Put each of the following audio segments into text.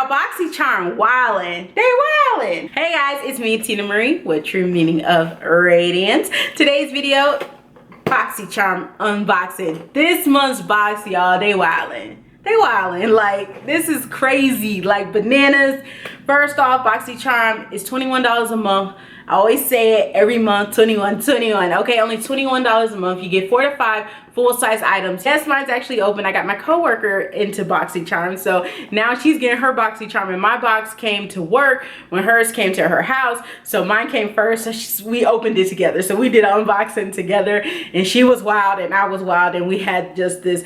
BoxyCharm wildin'. They wildin'. Hey guys, it's me, Tina Marie, with True Meaning of Radiance. Today's video, BoxyCharm unboxing. This month's box, y'all, they wildin'. They wildin'. Like, this is crazy. Like, bananas. First off, BoxyCharm is $21 a month. I always say it every month, 21. Okay, only $21 a month. You get 4 to 5 full-size items. Yes, mine's actually open. I got my coworker into BoxyCharm, so now she's getting her BoxyCharm, and my box came to work when hers came to her house. So mine came first, so we opened it together. So we did an unboxing together, and she was wild and I was wild, and we had just this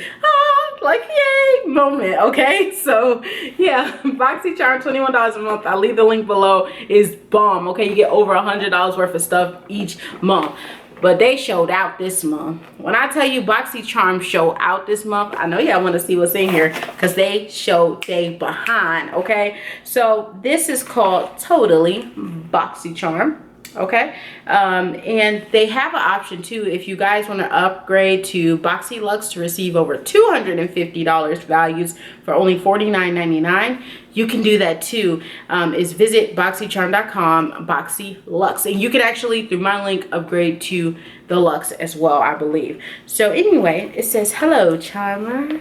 like yay moment. Okay, so yeah, BoxyCharm, $21 a month. I'll leave the link below. Is bomb. Okay, you get over $100 worth of stuff each month. But they showed out this month. When I tell you BoxyCharm show out this month, I know y'all want to see what's in here because they showed they behind. Okay, so this is called Totally BoxyCharm. Okay, and they have an option too if you guys want to upgrade to Boxy Luxe to receive over $250 values for only $49.99. You can do that too. Is visit BoxyCharm.com Boxy Luxe, and you can actually through my link upgrade to the Luxe as well, I believe. So anyway, it says hello Charmer,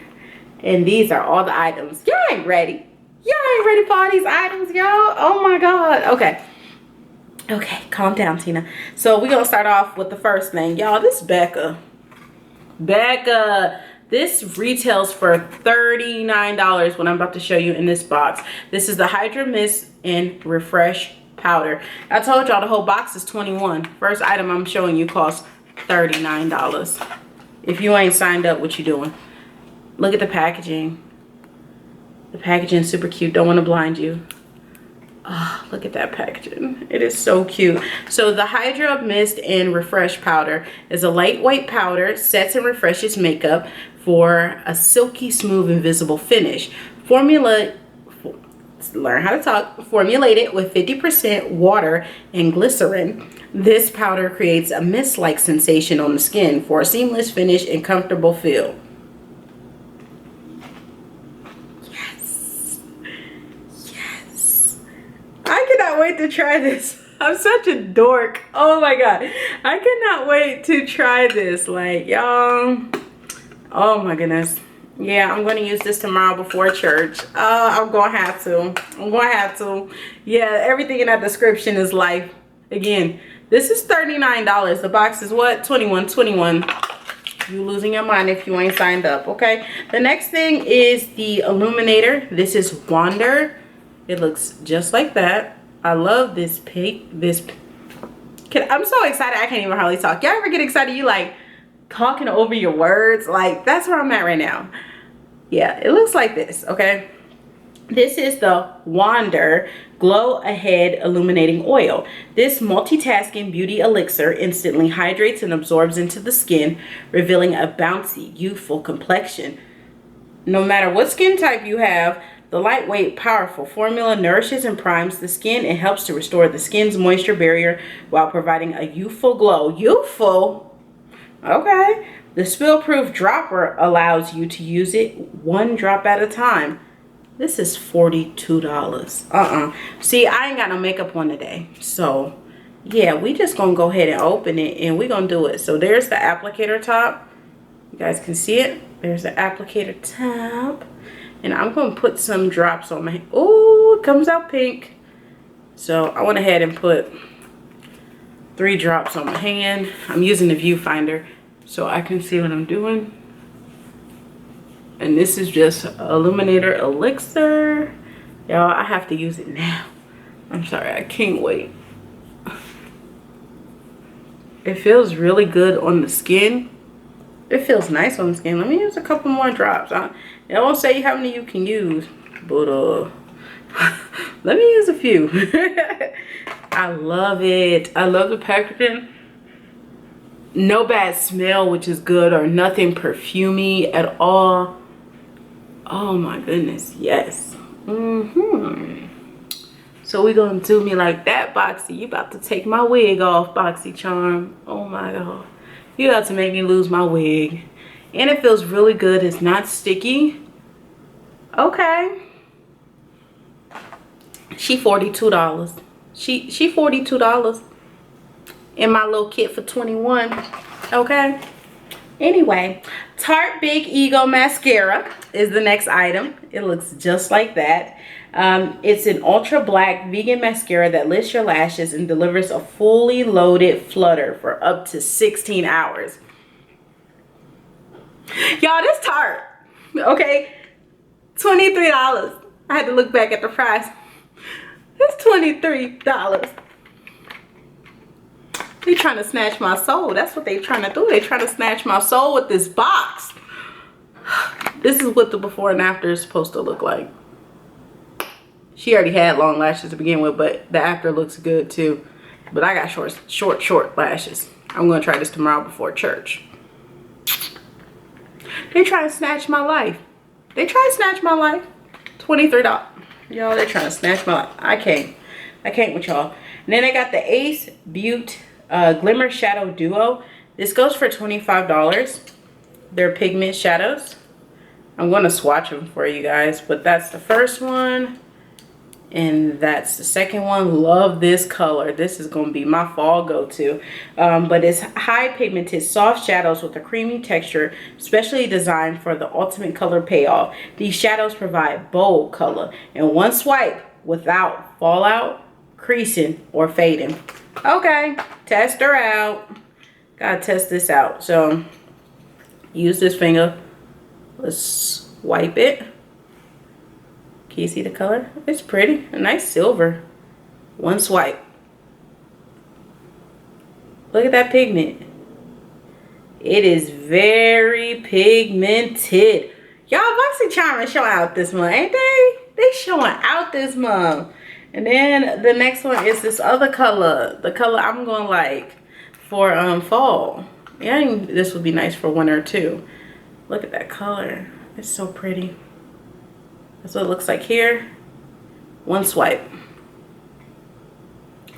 and these are all the items. Y'all ain't ready. Y'all ain't ready for all these items, y'all. Oh my god. Okay, calm down, Tina. So we're gonna start off with the first thing, y'all. This Becca, this retails for $39. What I'm about to show you in this box. This is the Hydra Mist and Refresh Powder. I told y'all the whole box is $21. First item I'm showing you costs $39. If you ain't signed up, what you doing? Look at the packaging. The packaging is super cute. Don't want to blind you. Oh, look at that packaging. It is so cute. So the Hydra Mist and Refresh Powder is a lightweight powder, sets and refreshes makeup for a silky smooth invisible finish. Formulated with 50% water and glycerin. This powder creates a mist-like sensation on the skin for a seamless finish and comfortable feel. I cannot wait to try this. I'm such a dork. Oh my god. I cannot wait to try this. Like, y'all. Oh my goodness. Yeah, I'm going to use this tomorrow before church. I'm going to have to. Yeah, everything in that description is life. Again, this is $39. The box is what? $21. You losing your mind if you ain't signed up, okay? The next thing is the illuminator. This is Wander. It looks just like that. I love this pink. I'm so excited I can't even hardly talk. Y'all ever get excited? You like talking over your words? Like, that's where I'm at right now. Yeah, it looks like this, okay? This is the Wander Glow Ahead Illuminating Oil. This multitasking beauty elixir instantly hydrates and absorbs into the skin, revealing a bouncy, youthful complexion. No matter what skin type you have, the lightweight, powerful formula nourishes and primes the skin and helps to restore the skin's moisture barrier while providing a youthful glow. Youthful? Okay. The spill-proof dropper allows you to use it one drop at a time. This is $42. See, I ain't got no makeup on today. So, yeah, we just gonna go ahead and open it and we gonna do it. So, there's the applicator top. You guys can see it. There's the applicator top. And I'm going to put some drops on my, oh, it comes out pink. So I went ahead and put 3 drops on my hand. I'm using the viewfinder so I can see what I'm doing. And this is just Illuminator Elixir. Y'all, I have to use it now. I'm sorry, I can't wait. It feels really good on the skin. It feels nice on the skin. Let me use a couple more drops. It won't say how many you can use, but let me use a few. I love it. I love the packaging. No bad smell, which is good, or nothing perfumey at all. Oh my goodness, yes. So we're gonna do me like that, Boxy. You about to take my wig off, BoxyCharm. Oh my god. You about to make me lose my wig. And it feels really good. It's not sticky. Okay. She $42. She $42 in my little kit for 21. Okay. Anyway, Tarte Big Ego Mascara is the next item. It looks just like that. It's an ultra black vegan mascara that lifts your lashes and delivers a fully loaded flutter for up to 16 hours. Y'all, this Tarte, okay, $23. I had to look back at the price. It's $23. They trying to snatch my soul. That's what they trying to do. They trying to snatch my soul with this box. This is what the before and after is supposed to look like. She already had long lashes to begin with, but the after looks good too. But I got short lashes. I'm gonna try this tomorrow before church. They trying to snatch my life. They trying to snatch my life. $23. Y'all, they're trying to snatch my life. I can't with y'all. And then I got the Ace Beauty Glimmer Shadow Duo. This goes for $25. They're pigment shadows. I'm going to swatch them for you guys, but that's the first one and that's the second one. Love this color. This is going to be my fall go-to. But it's high pigmented soft shadows with a creamy texture, specially designed for the ultimate color payoff. These shadows provide bold color and one swipe without fallout, creasing, or fading. Okay, test her out. Gotta test this out. So use this finger. Let's wipe it. Can you see the color? It's pretty. A nice silver. One swipe. Look at that pigment. It is very pigmented. Y'all, BoxyCharm is showing out this month, ain't they? They showing out this month. And then the next one is this other color. The color I'm going like for fall. Yeah, I think this would be nice for winter too. Look at that color. It's so pretty. That's what it looks like here. One swipe.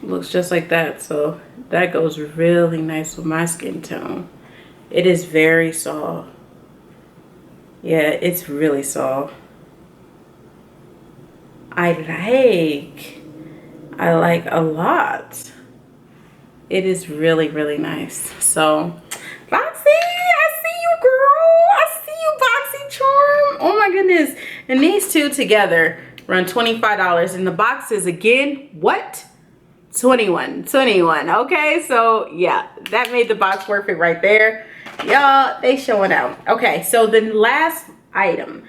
Looks just like that. So that goes really nice with my skin tone. It is very soft. Yeah, it's really soft. I like a lot. It is really, really nice. So, Boxy, I see you, girl. I see you, BoxyCharm. Oh my goodness. And these two together run $25. And the box is again, what? 21. Okay, so yeah, that made the box worth it right there. Y'all, they showing out. Okay, so the last item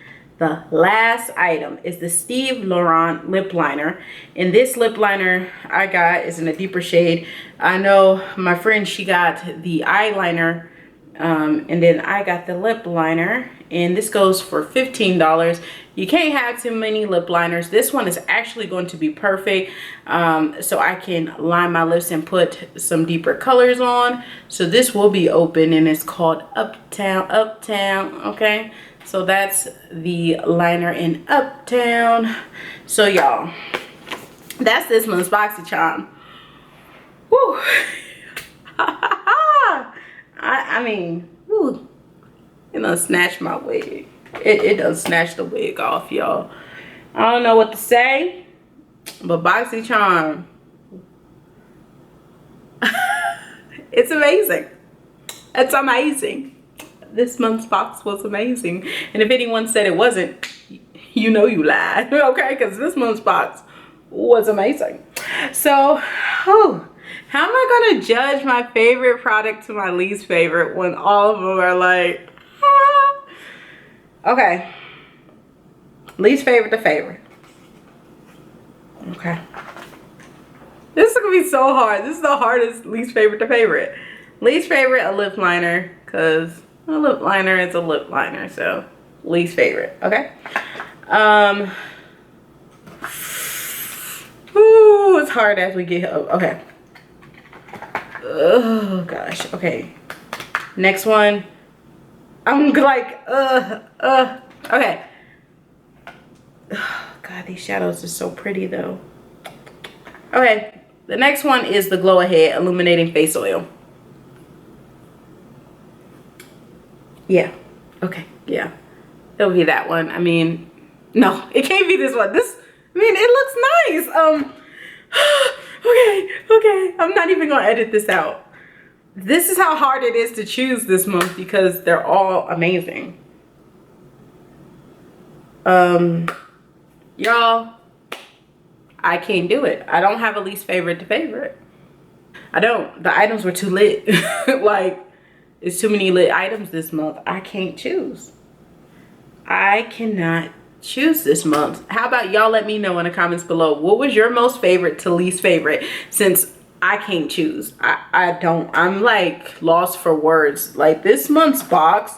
is the Steve Laurent lip liner. And this lip liner I got is in a deeper shade. I know my friend, she got the eyeliner, and then I got the lip liner, and this goes for $15. You can't have too many lip liners. This one is actually going to be perfect, so I can line my lips and put some deeper colors on. So this will be open, and it's called Uptown. Okay, so that's the liner in Uptown. So y'all, that's this month's BoxyCharm. Woo. I mean, woo. It done snatched my wig. It done snatched the wig off, y'all. I don't know what to say, but BoxyCharm, it's amazing. It's amazing. This month's box was amazing. And if anyone said it wasn't, you know you lied, okay? Because this month's box was amazing. So, how am I gonna judge my favorite product to my least favorite when all of them are like, ah? Okay, least favorite to favorite. Okay, this is gonna be so hard. This is the hardest least favorite to favorite. Least favorite, a lip liner, because a lip liner is a lip liner. So least favorite. Okay. Ooh, it's hard as we get here. Okay. Oh gosh. Okay, next one. I'm like okay. Oh, God, these shadows are so pretty though. Okay, the next one is the Glow Ahead Illuminating Face Oil. Yeah, okay, yeah, it'll be that one. I mean, no, it can't be this one. I mean, it looks nice. Okay, I'm not even gonna edit this out. This is how hard it is to choose this month because they're all amazing. Y'all, I can't do it. I don't have a least favorite to favorite. I don't. The items were too lit. Like, it's too many lit items this month. I can't choose. I cannot choose this month. How about y'all let me know in the comments below, what was your most favorite to least favorite, since I can't choose. I'm like lost for words. Like, this month's box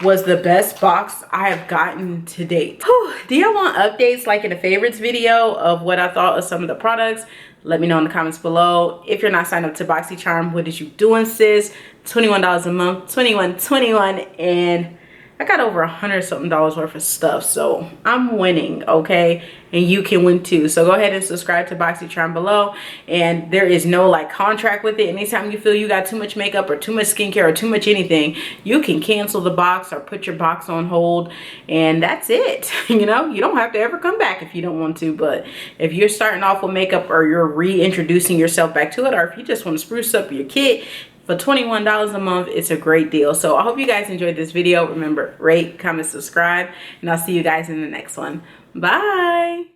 was the best box I have gotten to date. Whew. Do y'all want updates like in the favorites video of what I thought of some of the products? Let me know in the comments below. If you're not signed up to BoxyCharm, what is you doing, sis? $21 a month, 21 and I got over $100 something worth of stuff, so I'm winning, okay? And you can win too. So go ahead and subscribe to BoxyCharm below. And there is no like contract with it. Anytime you feel you got too much makeup or too much skincare or too much anything, you can cancel the box or put your box on hold, and that's it. You know, you don't have to ever come back if you don't want to. But if you're starting off with makeup, or you're reintroducing yourself back to it, or if you just want to spruce up your kit, for $21 a month, it's a great deal. So I hope you guys enjoyed this video. Remember, rate, comment, subscribe, and I'll see you guys in the next one. Bye.